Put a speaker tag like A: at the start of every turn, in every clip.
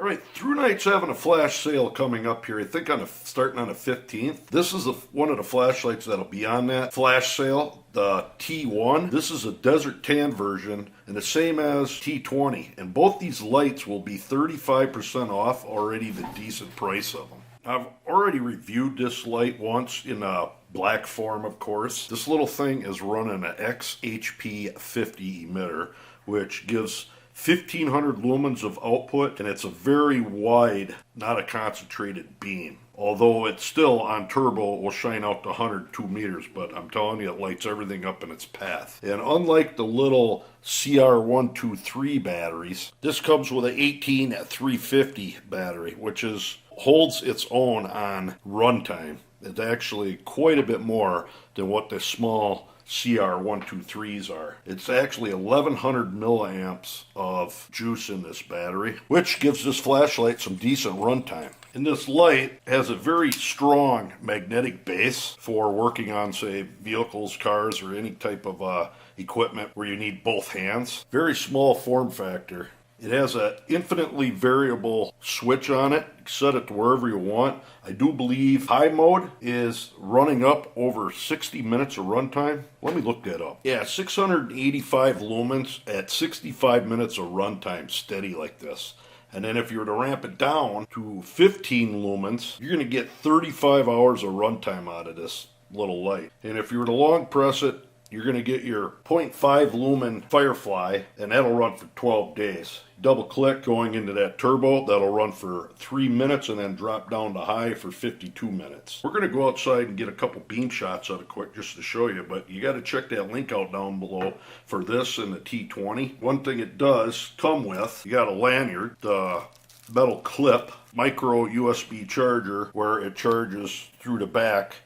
A: All right, Thrunite's having a flash sale coming up here, I think starting on the 15th. This is one of the flashlights that'll be on that flash sale, the T1. This is a desert tan version and the same as T20. And both these lights will be 35% off already, the decent price of them. I've already reviewed this light once in a black form, of course. This little thing is running an XHP 50 emitter, which gives 1500 lumens of output, and it's a very wide, not a concentrated beam. Although it's still on turbo, will shine out to 102 meters, but I'm telling you, it lights everything up in its path. And unlike the little CR123 batteries, this comes with an 18350 battery, which holds its own on runtime. It's actually quite a bit more than what the small CR123s are. It's actually 1100 milliamps of juice in this battery, which gives this flashlight some decent runtime. And this light has a very strong magnetic base for working on, say, vehicles, cars, or any type of equipment where you need both hands. Very small form factor. It has an infinitely variable switch on it. Set it to wherever you want. I do believe high mode is running up over 60 minutes of runtime. Let me look that up. Yeah, 685 lumens at 65 minutes of runtime, steady like this. And then if you were to ramp it down to 15 lumens, you're going to get 35 hours of runtime out of this little light. And if you were to long press it, you're going to get your 0.5 lumen Firefly, and that'll run for 12 days. Double click going into that turbo, that'll run for 3 minutes and then drop down to high for 52 minutes. We're going to go outside and get a couple beam shots of it quick just to show you, but you got to check that link out down below for this and the T20. One thing it does come with, you got a lanyard, the metal clip, micro USB charger where it charges through the back,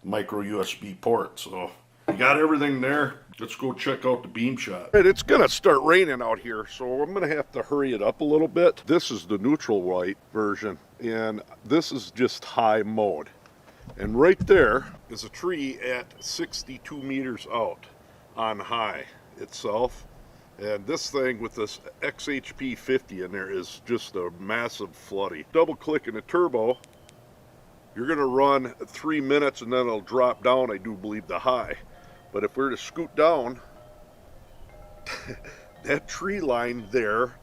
A: micro USB port. So you got everything there. Let's go check out the beam shot. Right, it's gonna start raining out here, so I'm gonna have to hurry it up a little bit. This is the neutral light version, and this is just high mode. And right there is a tree at 62 meters out on high itself. And this thing with this XHP 50 in there is just a massive floody. Double click in the turbo, you're gonna run 3 minutes and then it'll drop down, I do believe, to high. But if we were to scoot down, that tree line there,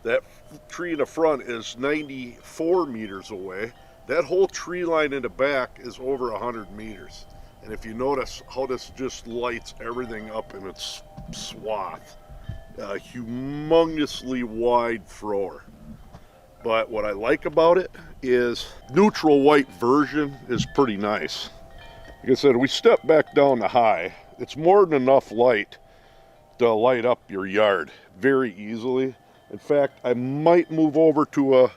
A: that tree in the front is 94 meters away. That whole tree line in the back is over 100 meters. And if you notice how this just lights everything up in its swath, a humongously wide thrower. But what I like about it is neutral white version is pretty nice. Like I said, we step back down to high. It's more than enough light to light up your yard very easily. In fact, I might move over to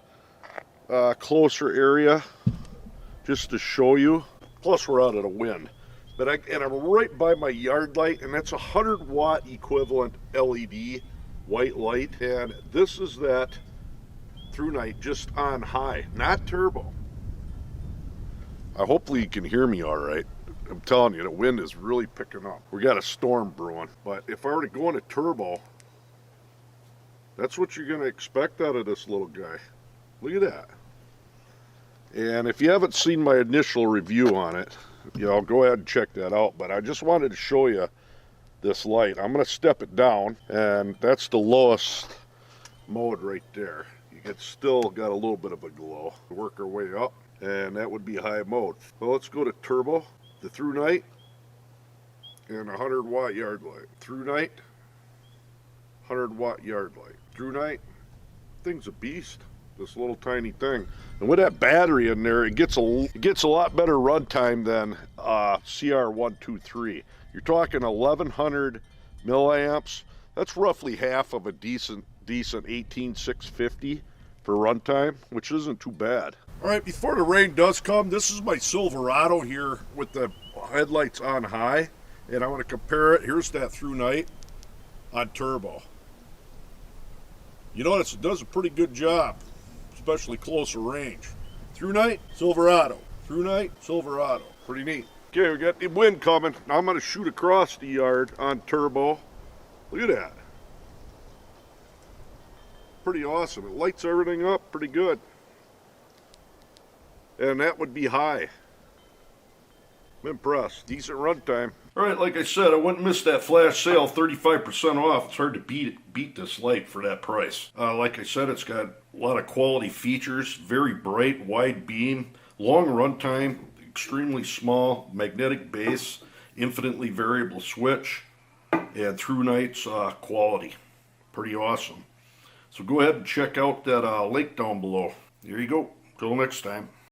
A: a closer area just to show you. Plus, we're out of the wind. But I'm right by my yard light, and that's a 100-watt equivalent LED white light. And this is that Thrunite just on high, not turbo. Hopefully you can hear me all right. I'm telling you, the wind is really picking up. We got a storm brewing. But if I were to go into turbo, that's what you're going to expect out of this little guy. Look at that. And if you haven't seen my initial review on it, go ahead and check that out. But I just wanted to show you this light. I'm going to step it down, and that's the lowest mode right there. It's still got a little bit of a glow. Work our way up, and that would be high mode. Well, let's go to turbo. The Thrunite and a 100-watt yard light. Thrunite, 100-watt yard light. Thrunite, thing's a beast. This little tiny thing. And with that battery in there, it gets a lot better runtime than CR123. You're talking 1100 milliamps. That's roughly half of a decent 18650 for runtime, which isn't too bad. All right, before the rain does come, this is my Silverado here with the headlights on high, and I want to compare it. Here's that Thrunite on turbo. You notice it does a pretty good job, especially closer range. Thrunite, Silverado. Thrunite, Silverado. Pretty neat. Okay, we got the wind coming. Now I'm going to shoot across the yard on turbo. Look at that. pretty awesome. It lights everything up pretty good. And that would be high. I'm impressed. Decent runtime. Alright, like I said, I wouldn't miss that flash sale, 35% off. It's hard to beat this light for that price. Like I said, it's got a lot of quality features. Very bright, wide beam, long runtime, extremely small, magnetic base, infinitely variable switch, and Thrunite's quality. Pretty awesome. So go ahead and check out that link down below. There you go. Till next time.